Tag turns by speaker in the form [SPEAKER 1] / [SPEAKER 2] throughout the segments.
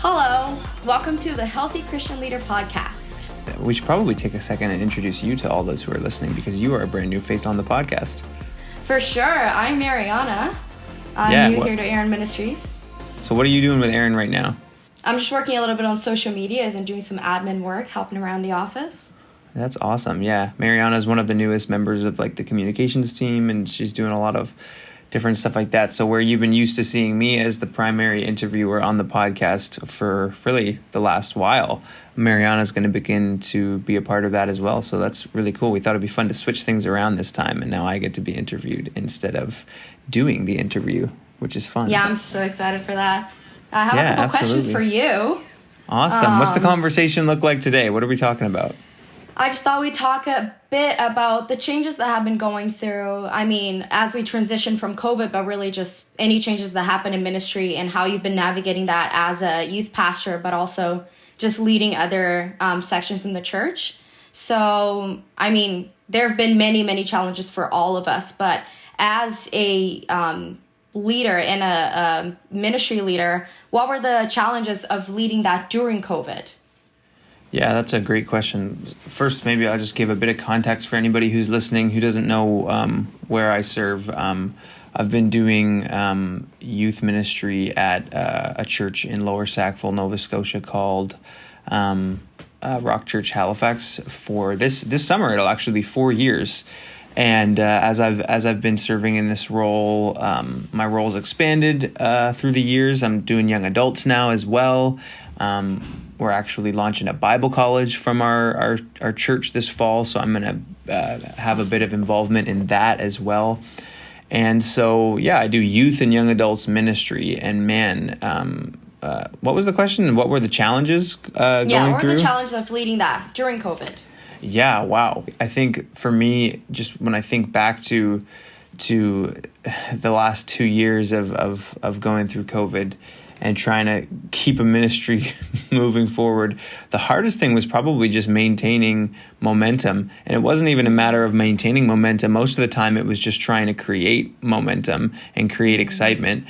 [SPEAKER 1] Hello, welcome to the Healthy Christian Leader podcast.
[SPEAKER 2] We should probably take a second and introduce you to all those who are listening because you are a brand new face on the podcast.
[SPEAKER 1] For sure, I'm Mariana. I'm new here to Aaron Ministries.
[SPEAKER 2] So what are you doing with Aaron right now?
[SPEAKER 1] I'm just working a little bit on social medias and doing some admin work, helping around the office.
[SPEAKER 2] That's awesome. Yeah, Mariana is one of the newest members of the communications team, and she's doing a lot of different stuff like that. So where you've been used to seeing me as the primary interviewer on the podcast for really the last while, Mariana's going to begin to be a part of that as well. So that's really cool. We thought it'd be fun to switch things around this time, and now I get to be interviewed instead of doing the interview, which is fun.
[SPEAKER 1] Yeah, I'm so excited for that. I have a couple questions for you.
[SPEAKER 2] Awesome. What's the conversation look like today? What are we talking about?
[SPEAKER 1] I just thought we'd talk a bit about the changes that have been going through. I mean, as we transition from COVID, but really just any changes that happen in ministry and how you've been navigating that as a youth pastor, but also just leading other sections in the church. So, I mean, there have been many, many challenges for all of us, but as a leader and a ministry leader, what were the challenges of leading that during COVID?
[SPEAKER 2] Yeah, that's a great question. First, maybe I'll just give a bit of context for anybody who's listening who doesn't know where I serve. I've been doing youth ministry at a church in Lower Sackville, Nova Scotia called Rock Church Halifax for this summer. It'll actually be 4 years. And as I've been serving in this role, my role's expanded through the years. I'm doing young adults now as well. We're actually launching a Bible college from our church this fall, so I'm going to have a bit of involvement in that as well. And so, yeah, I do youth and young adults ministry. And man, what was the question? What were the challenges going through?
[SPEAKER 1] Yeah, what were the challenges of leading that during COVID?
[SPEAKER 2] Yeah, wow. I think for me, just when I think back to the last 2 years of going through COVID and trying to keep a ministry moving forward, the hardest thing was probably just maintaining momentum. And it wasn't even a matter of maintaining momentum. Most of the time, it was just trying to create momentum and create excitement.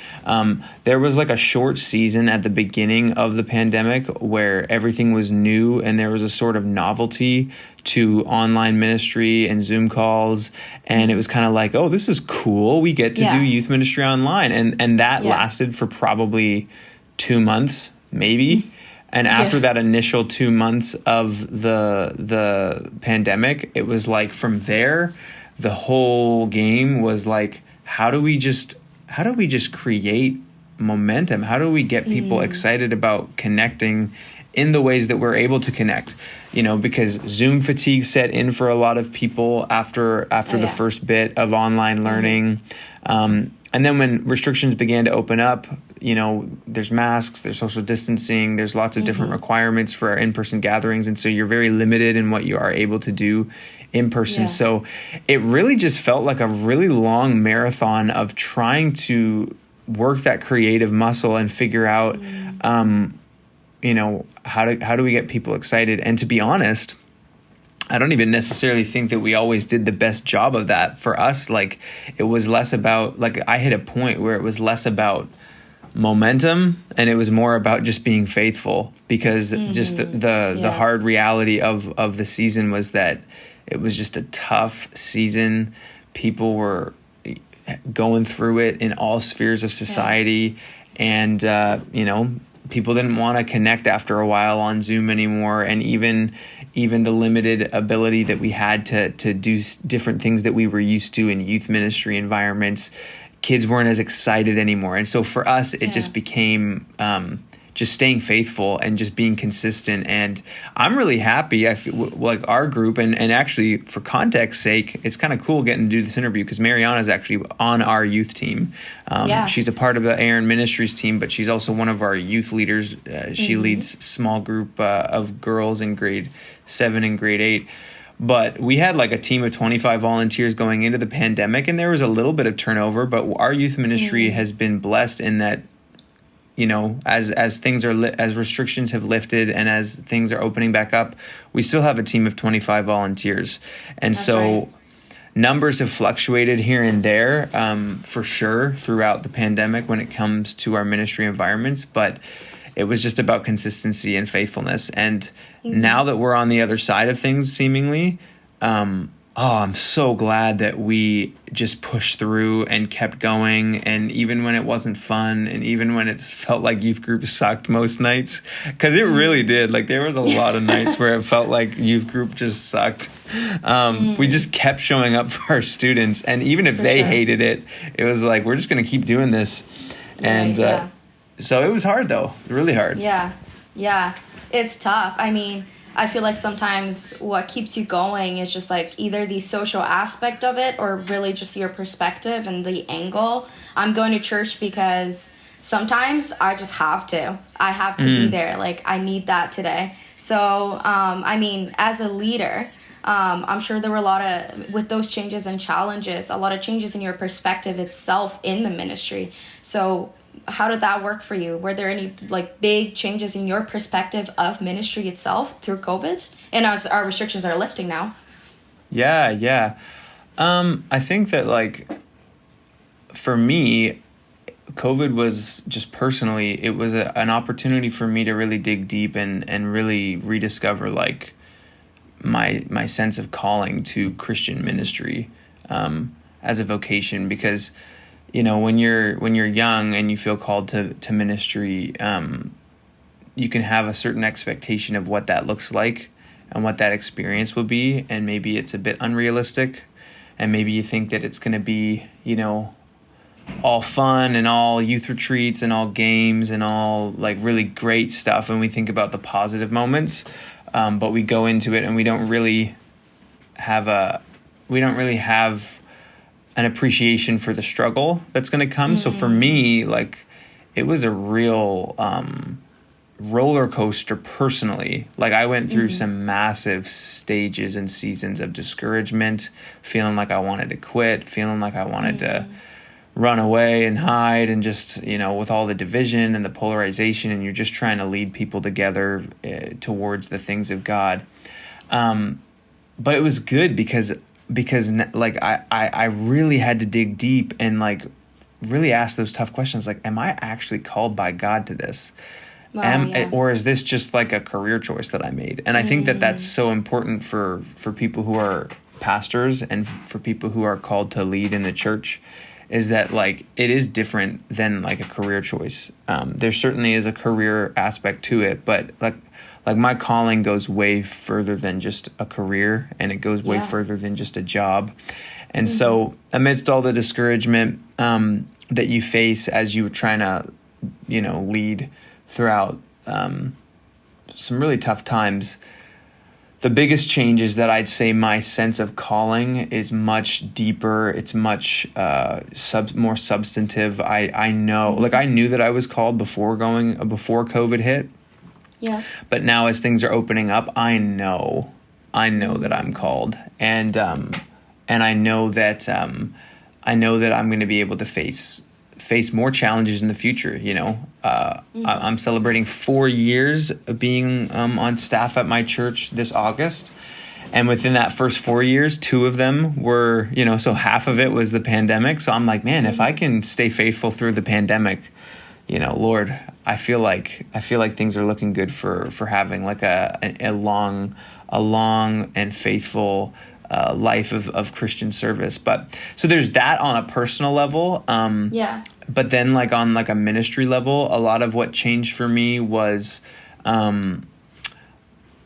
[SPEAKER 2] There was like a short season at the beginning of the pandemic where everything was new and there was a sort of novelty to online ministry and Zoom calls. And it was kind of like, oh, this is cool. We get to do youth ministry online. And that lasted for probably 2 months, maybe. And after that initial 2 months of the pandemic, it was like from there, the whole game was like, how do we just create momentum? How do we get people excited about connecting in the ways that we're able to connect? Because Zoom fatigue set in for a lot of people after the first bit of online learning. And then when restrictions began to open up, there's masks, there's social distancing, there's lots of different requirements for our in-person gatherings. And so you're very limited in what you are able to do in person. Yeah. So it really just felt like a really long marathon of trying to work that creative muscle and figure out, how do we get people excited? And to be honest, I don't even necessarily think that we always did the best job of that. For us, it was less about, I hit a point where it was less about momentum and it was more about just being faithful, because just the hard reality of the season was that it was just a tough season. People were going through it in all spheres of society. And, people didn't want to connect after a while on Zoom anymore. And even the limited ability that we had to do different things that we were used to in youth ministry environments, kids weren't as excited anymore. And so for us, it just became just staying faithful and just being consistent. And I'm really happy. I feel like our group, and actually for context's sake, it's kind of cool getting to do this interview because Mariana is actually on our youth team. She's a part of the Aaron Ministries team, but she's also one of our youth leaders. She leads small group of girls in grade 7 and grade 8. But we had a team of 25 volunteers going into the pandemic, and there was a little bit of turnover, but our youth ministry has been blessed in that, as things as restrictions have lifted and as things are opening back up, we still have a team of 25 volunteers. And That's right. Numbers have fluctuated here and there, for sure, throughout the pandemic when it comes to our ministry environments. But it was just about consistency and faithfulness. And now that we're on the other side of things, seemingly, I'm so glad that we just pushed through and kept going. And even when it wasn't fun, and even when it felt like youth group sucked most nights, because it really did. Like, there was a lot of nights where it felt like youth group just sucked. We just kept showing up for our students. And even if they hated it, it was like, we're just going to keep doing this. And so it was hard, though. Really hard.
[SPEAKER 1] Yeah. It's tough. I mean, I feel like sometimes what keeps you going is just like either the social aspect of it or really just your perspective and the angle. I'm going to church because sometimes I just have to. I have to be there. Like, I need that today. So, I mean, as a leader, I'm sure there were a lot of, with those changes and challenges, a lot of changes in your perspective itself in the ministry. So how did that work for you? Were there any like big changes in your perspective of ministry itself through COVID? And as our restrictions are lifting now.
[SPEAKER 2] Yeah. I think that, like, for me, COVID was just personally, it was an opportunity for me to really dig deep and really rediscover, like, my sense of calling to Christian ministry as a vocation. Because, you know, when you're young and you feel called to ministry, you can have a certain expectation of what that looks like and what that experience will be, and maybe it's a bit unrealistic, and maybe you think that it's going to be, you know, all fun and all youth retreats and all games and all like really great stuff, and we think about the positive moments, but we go into it and we don't really have an appreciation for the struggle that's going to come. So for me, like, it was a real roller coaster personally. Like, I went through some massive stages and seasons of discouragement, feeling like I wanted to quit, feeling like I wanted to run away and hide, and just, you know, with all the division and the polarization, and you're just trying to lead people together towards the things of God. But it was good because like I really had to dig deep and like really ask those tough questions. Like, am I actually called by God to this? Or is this just like a career choice that I made? And I think that that's so important for people who are pastors and for people who are called to lead in the church, is that, like, it is different than like a career choice. There certainly is a career aspect to it, but like my calling goes way further than just a career, and it goes way further than just a job. And so amidst all the discouragement that you face as you were trying to, you know, lead throughout some really tough times, the biggest change is that I'd say my sense of calling is much deeper. It's much more substantive. I know, like, I knew that I was called before COVID hit.
[SPEAKER 1] Yeah.
[SPEAKER 2] But now as things are opening up, I know that I'm called, and I know that I'm going to be able to face more challenges in the future. You know, I'm celebrating 4 years of being on staff at my church this August. And within that first 4 years, 2 of them were, you know, so half of it was the pandemic. So I'm like, man, if I can stay faithful through the pandemic, you know, Lord, I feel like things are looking good for having like a long and faithful life of Christian service. But so there's that on a personal level. But then, like, on like a ministry level, a lot of what changed for me was, I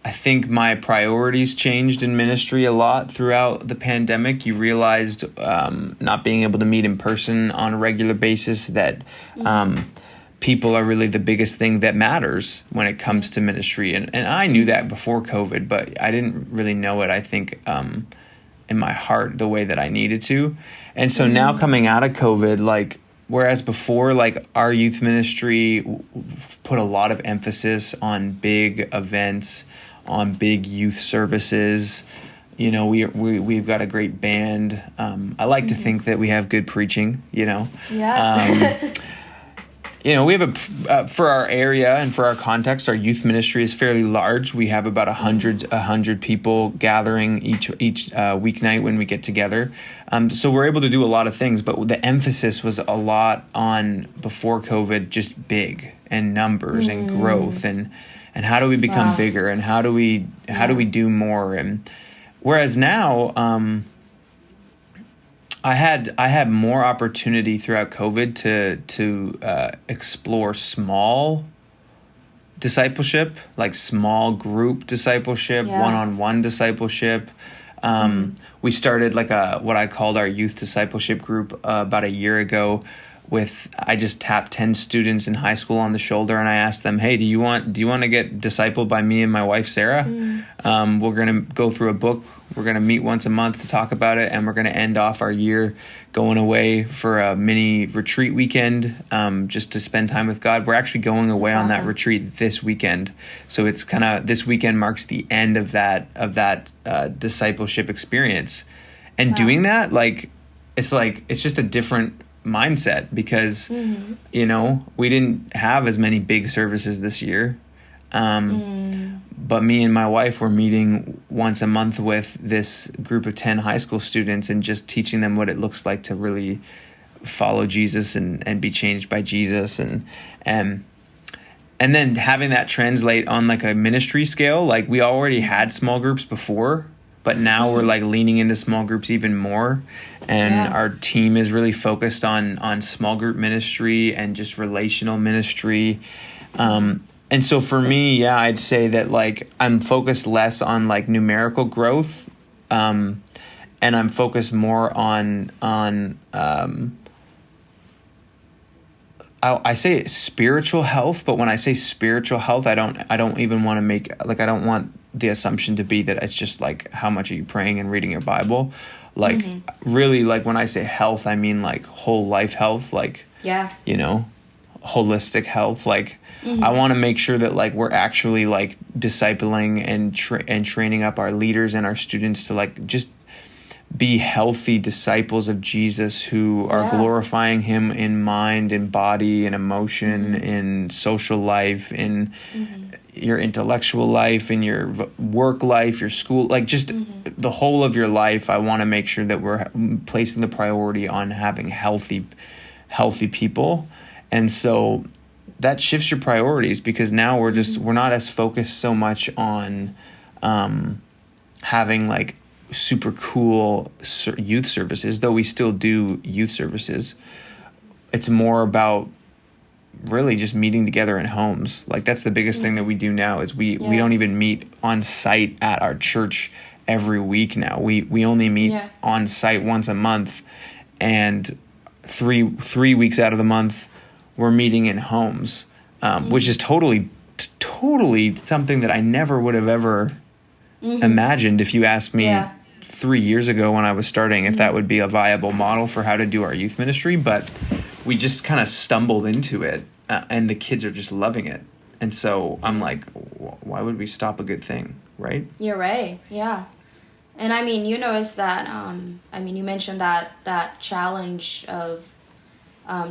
[SPEAKER 2] think my priorities changed in ministry a lot throughout the pandemic. You realized, not being able to meet in person on a regular basis, that people are really the biggest thing that matters when it comes to ministry. And I knew that before COVID, but I didn't really know it, I think, in my heart the way that I needed to. And so now coming out of COVID, like, whereas before, like, our youth ministry put a lot of emphasis on big events, on big youth services. You know, we've got a great band. I like to think that we have good preaching, you know.
[SPEAKER 1] Yeah.
[SPEAKER 2] You know, we have for our area and for our context, our youth ministry is fairly large. We have about 100 people gathering each weeknight when we get together. So we're able to do a lot of things, but the emphasis was a lot on, before COVID, just big. and numbers and growth and how do we become bigger and how do we do more. And whereas now, I had more opportunity throughout COVID to explore small discipleship, like small group discipleship, one-on-one discipleship. We started like what I called our youth discipleship group about a year ago. I just tapped 10 students in high school on the shoulder and I asked them, hey, do you want to get discipled by me and my wife, Sarah? We're going to go through a book. We're going to meet once a month to talk about it. And we're going to end off our year going away for a mini retreat weekend, just to spend time with God. We're actually going away on that retreat this weekend. So it's this weekend marks the end of that discipleship experience. And doing that, it's just a different mindset because we didn't have as many big services this year, but me and my wife were meeting once a month with this group of 10 high school students and just teaching them what it looks like to really follow Jesus and be changed by Jesus, and then having that translate on like a ministry scale. Like we already had small groups before, but now we're like leaning into small groups even more. And our team is really focused on small group ministry and just relational ministry. And so for me, I'd say that like I'm focused less on like numerical growth. And I'm focused more on I say spiritual health, but when I say spiritual health, I don't even want to make I don't want the assumption to be that it's just like how much are you praying and reading your Bible. Like really, like when I say health, I mean like whole life health, like holistic health. Like I want to make sure that like we're actually like discipling and training up our leaders and our students to like just be healthy disciples of Jesus who are glorifying him in mind and body and emotion, in social life, in your intellectual life, in your work life, your school, like just the whole of your life. I want to make sure that we're placing the priority on having healthy people. And so that shifts your priorities because now we're not as focused so much on having like super cool youth services, though we still do youth services. It's more about really just meeting together in homes. Like that's the biggest thing that we do now is we don't even meet on site at our church every week now. We only meet on site once a month, and three weeks out of the month we're meeting in homes, which is totally something that I never would have ever imagined if you asked me 3 years ago when I was starting if that would be a viable model for how to do our youth ministry. But we just kind of stumbled into it, and the kids are just loving it. And so I'm like, why would we stop a good thing, right?
[SPEAKER 1] You're right, yeah. And I mean, you noticed that, you mentioned that challenge of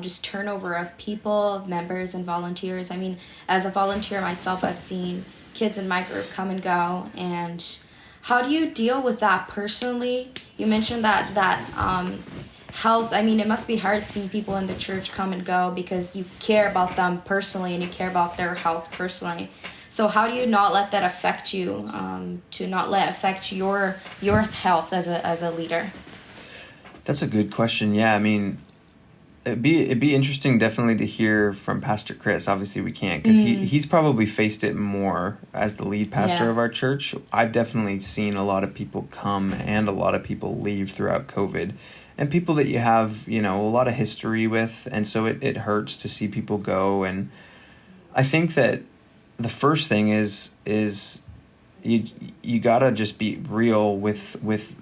[SPEAKER 1] just turnover of people, of members and volunteers. I mean, as a volunteer myself, I've seen kids in my group come and go. And how do you deal with that personally? You mentioned that health. I mean, it must be hard seeing people in the church come and go because you care about them personally and you care about their health personally. So how do you not let that affect you, to not let it affect your health as a leader?
[SPEAKER 2] That's a good question. Yeah, I mean, it'd be interesting definitely to hear from Pastor Chris. Obviously we can't because he's probably faced it more as the lead pastor of our church. I've definitely seen a lot of people come and a lot of people leave throughout COVID, and people that you have, a lot of history with. And so it hurts to see people go. And I think that the first thing is you gotta just be real with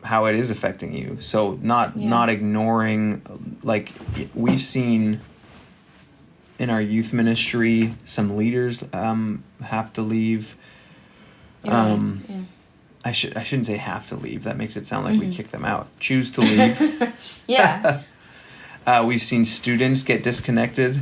[SPEAKER 2] how it is affecting you. So not ignoring, like we've seen in our youth ministry, some leaders have to leave. I shouldn't say have to leave. That makes it sound like we kick them out. Choose to leave. We've seen students get disconnected.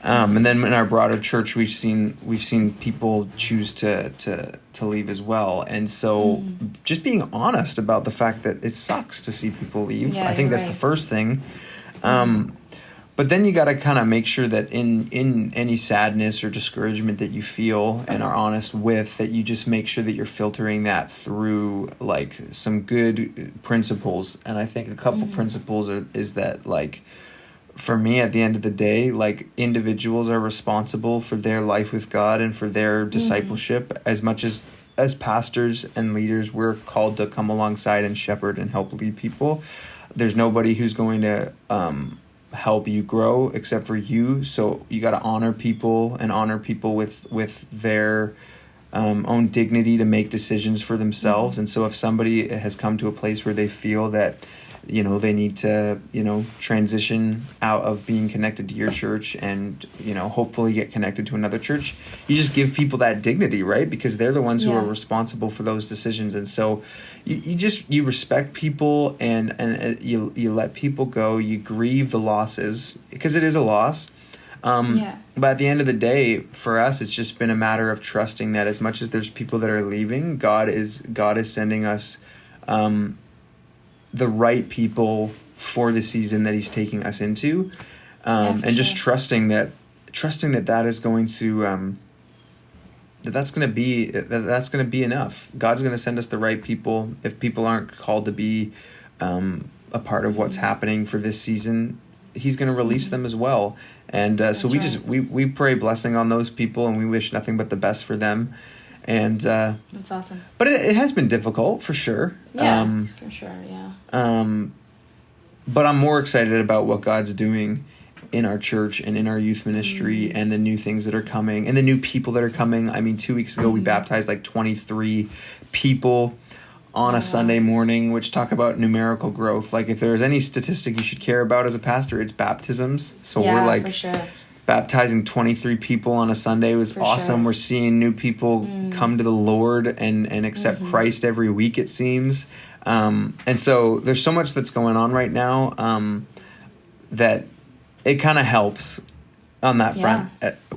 [SPEAKER 2] And then in our broader church, we've seen people choose to leave as well. And so just being honest about the fact that it sucks to see people leave. I think that's the first thing. But then you got to kind of make sure that in any sadness or discouragement that you feel and are honest with, that you just make sure that you're filtering that through like some good principles. And I think a couple principles is that, like, for me, at the end of the day, like, individuals are responsible for their life with God and for their discipleship as much as pastors and leaders, we're called to come alongside and shepherd and help lead people. There's nobody who's going to help you grow except for you. So you got to honor people with their own dignity to make decisions for themselves. And so if somebody has come to a place where they feel that, you know, they need to, you know, transition out of being connected to your church and, you know, hopefully get connected to another church, you just give people that dignity, right? Because they're the ones who are responsible for those decisions. And so you respect people and you let people go, you grieve the losses because it is a loss. But at the end of the day, for us, it's just been a matter of trusting that as much as there's people that are leaving, God is sending us, the right people for the season that he's taking us into, and just trusting that is going to, that's going to be enough. God's going to send us the right people. If people aren't called to be a part of what's happening for this season, he's going to release them as well. And so we pray blessing on those people, and we wish nothing but the best for them. And
[SPEAKER 1] that's awesome.
[SPEAKER 2] But it has been difficult for sure.
[SPEAKER 1] For sure, yeah.
[SPEAKER 2] But I'm more excited about what God's doing in our church and in our youth ministry and the new things that are coming and the new people that are coming. I mean, 2 weeks ago we baptized like 23 people on a Sunday morning, which talk about numerical growth. Like, if there's any statistic you should care about as a pastor, it's baptisms. So we're like, for sure, baptizing 23 people on a Sunday was awesome. Sure. We're seeing new people come to the Lord and accept Christ every week, it seems. And so there's so much that's going on right now that it kind of helps on that front.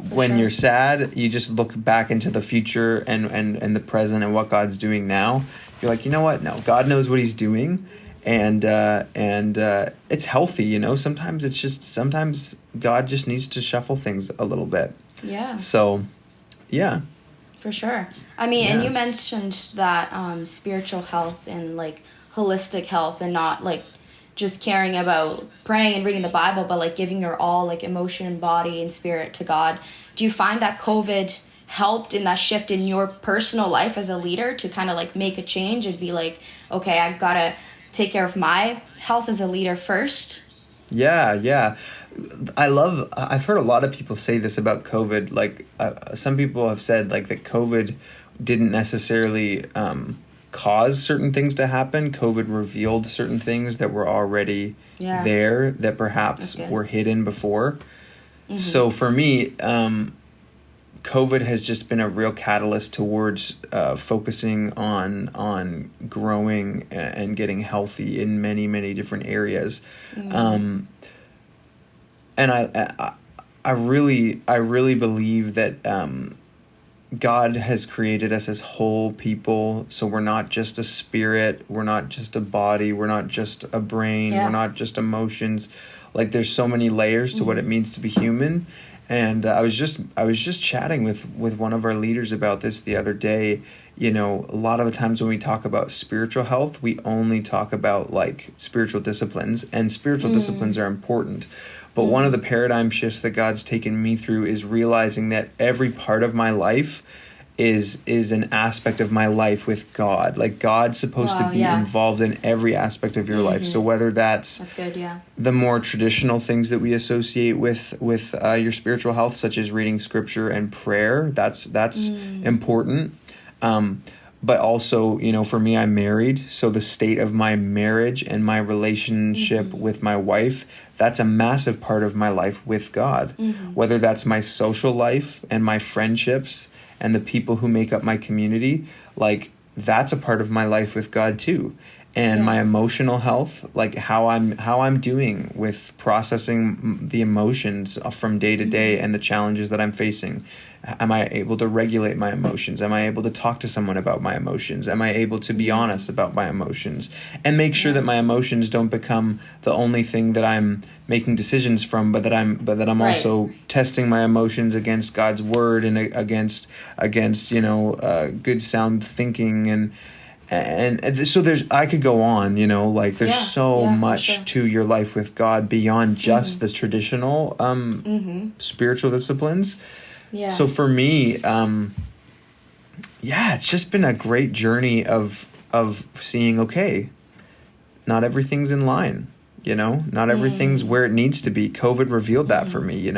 [SPEAKER 2] When you're sad, you just look back into the future and the present and what God's doing now. You're like, you know what? No, God knows what he's doing. And it's healthy, you know. Sometimes God just needs to shuffle things a little bit. Yeah. So, yeah.
[SPEAKER 1] For sure. I mean, and you mentioned that spiritual health and like holistic health, and not like just caring about praying and reading the Bible, but like giving your all, like emotion, body, and spirit to God. Do you find that COVID helped in that shift in your personal life as a leader to kind of like make a change and be like, okay, I gotta take care of my health as a leader first?
[SPEAKER 2] Yeah. I've heard a lot of people say this about COVID. Like, some people have said like that COVID didn't necessarily cause certain things to happen. COVID revealed certain things that were already there that perhaps were hidden before. So for me, COVID has just been a real catalyst towards focusing on growing and getting healthy in many, many different areas. And I really believe that God has created us as whole people. So we're not just a spirit, we're not just a body, we're not just a brain, we're not just emotions. Like, there's so many layers to what it means to be human. And I was just chatting with one of our leaders about this the other day. You know, a lot of the times when we talk about spiritual health, we only talk about like spiritual disciplines, and spiritual disciplines are important. But one of the paradigm shifts that God's taken me through is realizing that every part of my life is an aspect of my life with God. Like, God's supposed to be involved in every aspect of your life. So whether that's good, the more traditional things that we associate with your spiritual health, such as reading scripture and prayer, that's important. But also, you know, for me, I'm married. So the state of my marriage and my relationship with my wife, that's a massive part of my life with God. Whether that's my social life and my friendships and the people who make up my community, like, that's a part of my life with God too. and my emotional health, like how I'm doing with processing the emotions from day to day and the challenges that I'm facing. Am I able to regulate my emotions? Am I able to talk to someone about my emotions? Am I able to be honest about my emotions and make sure that my emotions don't become the only thing that I'm making decisions from, but that I'm also testing my emotions against God's word and against good sound thinking and so I could go on, like there's so much to your life with God beyond just the traditional spiritual disciplines. Yeah. So for me, it's just been a great journey of seeing, okay, not everything's in line, not everything's where it needs to be. COVID revealed that for me,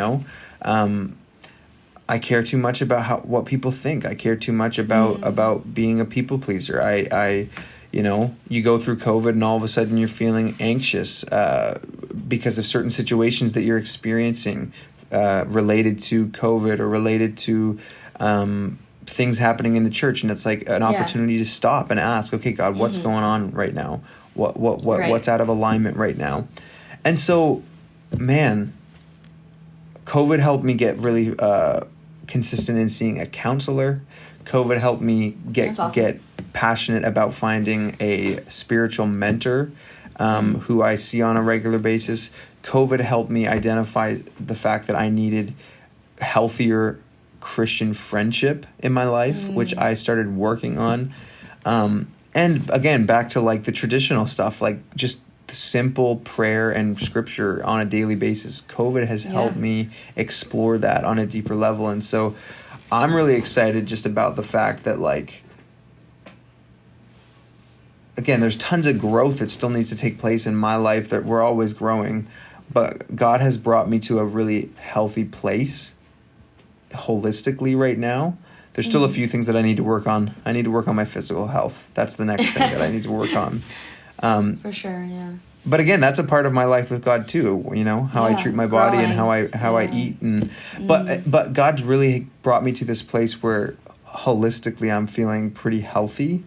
[SPEAKER 2] I care too much about what people think. I care too much about being a people pleaser. I you go through COVID and all of a sudden you're feeling anxious because of certain situations that you're experiencing related to COVID or related to things happening in the church. And it's like an opportunity to stop and ask, okay, God, what's going on right now? What's out of alignment right now? And so, man, COVID helped me get really consistent in seeing a counselor. COVID helped me get passionate about finding a spiritual mentor who I see on a regular basis. COVID helped me identify the fact that I needed healthier Christian friendship in my life, which I started working on. And again, back to like the traditional stuff, like just the simple prayer and scripture on a daily basis. COVID has helped me explore that on a deeper level. And so I'm really excited just about the fact that, like, again, there's tons of growth that still needs to take place in my life, that we're always growing, but God has brought me to a really healthy place holistically right now. There's still a few things that I need to work on. I need to work on my physical health. That's the next thing that I need to work on. For sure, yeah. But again, that's a part of my life with God too. How I treat my body and how I eat, and but God's really brought me to this place where holistically I'm feeling pretty healthy.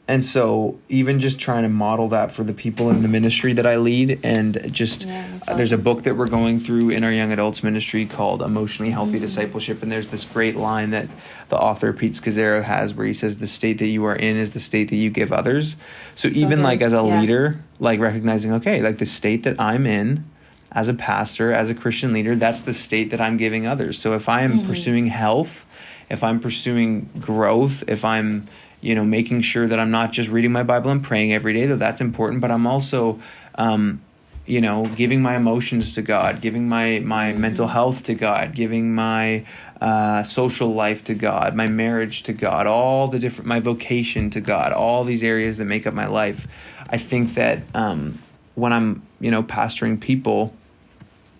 [SPEAKER 2] And so even just trying to model that for the people in the ministry that I lead, and just there's a book that we're going through in our young adults ministry called Emotionally Healthy Discipleship. And there's this great line that the author Pete Scazzaro has where he says, the state that you are in is the state that you give others. So even like as a leader, like recognizing, okay, like the state that I'm in as a pastor, as a Christian leader, that's the state that I'm giving others. So if I am pursuing health, if I'm pursuing growth, if I'm making sure that I'm not just reading my Bible and praying every day, though that's important, but I'm also, giving my emotions to God, giving my mental health to God, giving my social life to God, my marriage to God, my vocation to God, all these areas that make up my life. I think that when I'm, pastoring people,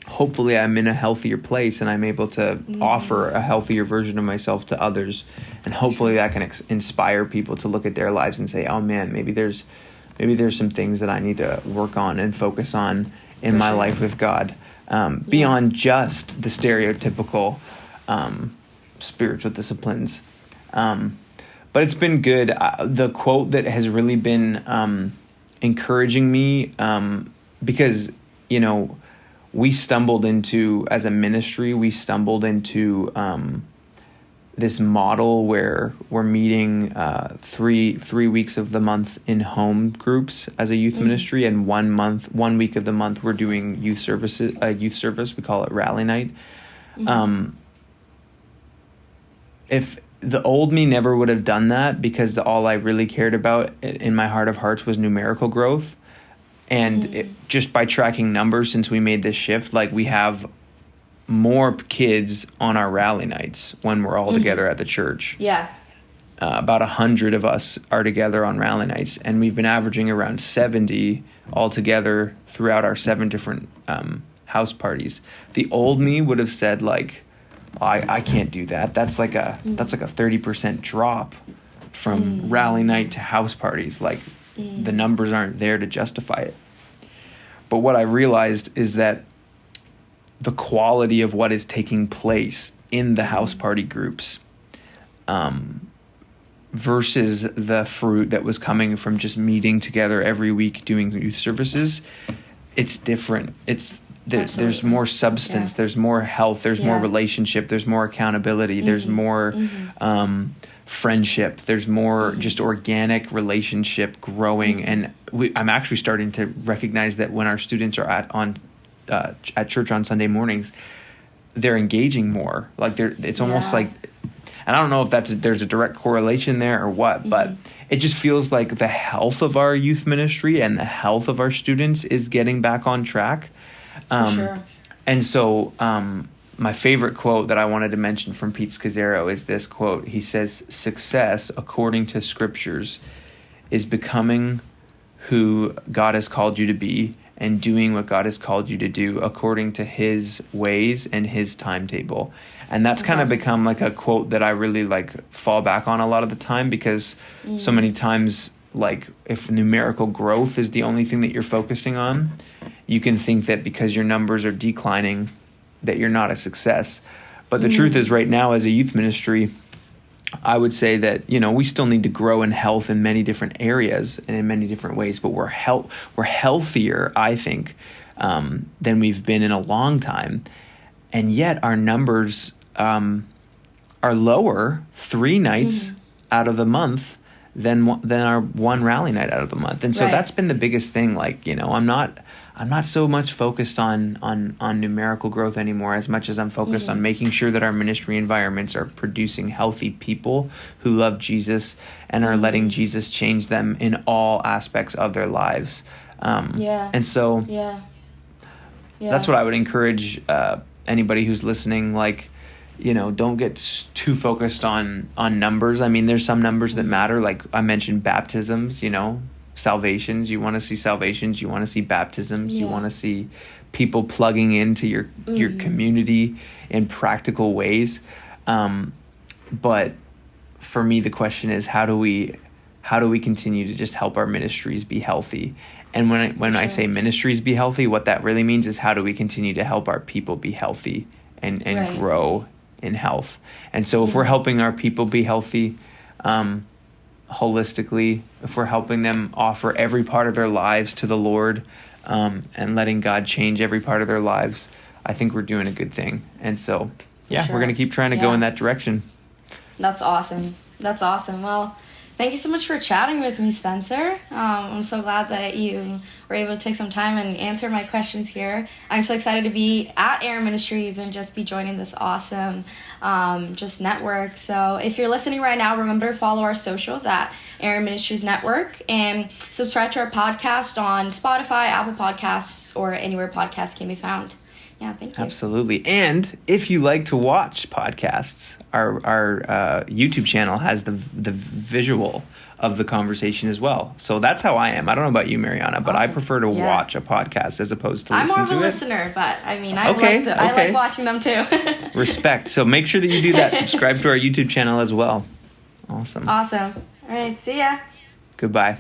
[SPEAKER 2] hopefully I'm in a healthier place and I'm able to offer a healthier version of myself to others. And hopefully that can inspire people to look at their lives and say, oh man, maybe there's some things that I need to work on and focus on in my life with God, beyond just the stereotypical spiritual disciplines. But it's been good. The quote that has really been encouraging me, because, we stumbled into, as a ministry, this model where we're meeting 3 weeks of the month in home groups as a youth ministry, and 1 week of the month we're doing youth service. We call it Rally Night. If the old me never would have done that, because all I really cared about in my heart of hearts was numerical growth. And just by tracking numbers, since we made this shift, like we have more kids on our rally nights when we're all together at the church. Yeah. About 100 of us are together on rally nights, and we've been averaging around 70 altogether throughout our 7 different house parties. The old me would have said, like, I can't do that. That's like a 30% drop from rally night to house parties. Like, the numbers aren't there to justify it. But what I realized is that the quality of what is taking place in the house party groups versus the fruit that was coming from just meeting together every week doing youth services, it's different. There's more substance, there's more health, there's more relationship, there's more accountability, there's more friendship, there's more just organic relationship growing. And I'm actually starting to recognize that when our students are at church on Sunday mornings, they're engaging more. Like it's almost like, and I don't know if there's a direct correlation there or what, but it just feels like the health of our youth ministry and the health of our students is getting back on track.
[SPEAKER 1] For sure.
[SPEAKER 2] And so my favorite quote that I wanted to mention from Pete Scazzaro is this quote. He says, "Success, according to scriptures, is becoming who God has called you to be and doing what God has called you to do according to his ways and his timetable." And that's kind of become like a quote that I really fall back on a lot of the time, because so many times, if numerical growth is the only thing that you're focusing on, you can think that because your numbers are declining that you're not a success. But the truth is, right now as a youth ministry, I would say that, we still need to grow in health in many different areas and in many different ways, but we're healthier, I think, than we've been in a long time. And yet our numbers are lower 3 nights out of the month than our one rally night out of the month. And so that's been the biggest thing. I'm not so much focused on numerical growth anymore, as much as I'm focused on making sure that our ministry environments are producing healthy people who love Jesus and are letting Jesus change them in all aspects of their lives. And so that's what I would encourage anybody who's listening. Don't get too focused on numbers. I mean, there's some numbers that matter. Like I mentioned, baptisms, salvations. You want to see salvations. You want to see baptisms. You want to see people plugging into your community in practical ways. But for me, the question is, how do we continue to just help our ministries be healthy? And when I say ministries be healthy, what that really means is, how do we continue to help our people be healthy and grow in health? And so if we're helping our people be healthy, holistically, if we're helping them offer every part of their lives to the Lord, and letting God change every part of their lives, I think we're doing a good thing. And so, we're going to keep trying to go in that direction.
[SPEAKER 1] That's awesome. Well, thank you so much for chatting with me, Spencer. I'm so glad that you were able to take some time and answer my questions here. I'm so excited to be at Aaron Ministries and just be joining this awesome just network. So if you're listening right now, remember to follow our socials at Aaron Ministries Network, and subscribe to our podcast on Spotify, Apple Podcasts, or anywhere podcasts can be found. Yeah, thank you.
[SPEAKER 2] Absolutely. And if you like to watch podcasts, our YouTube channel has the visual of the conversation as well. So that's how I am. I don't know about you, Mariana, but I prefer to watch a podcast as opposed to listen to it.
[SPEAKER 1] I'm more of a listener, but I mean, I like watching them too.
[SPEAKER 2] Respect. So make sure that you do that. Subscribe to our YouTube channel as well. Awesome.
[SPEAKER 1] All right. See ya.
[SPEAKER 2] Goodbye.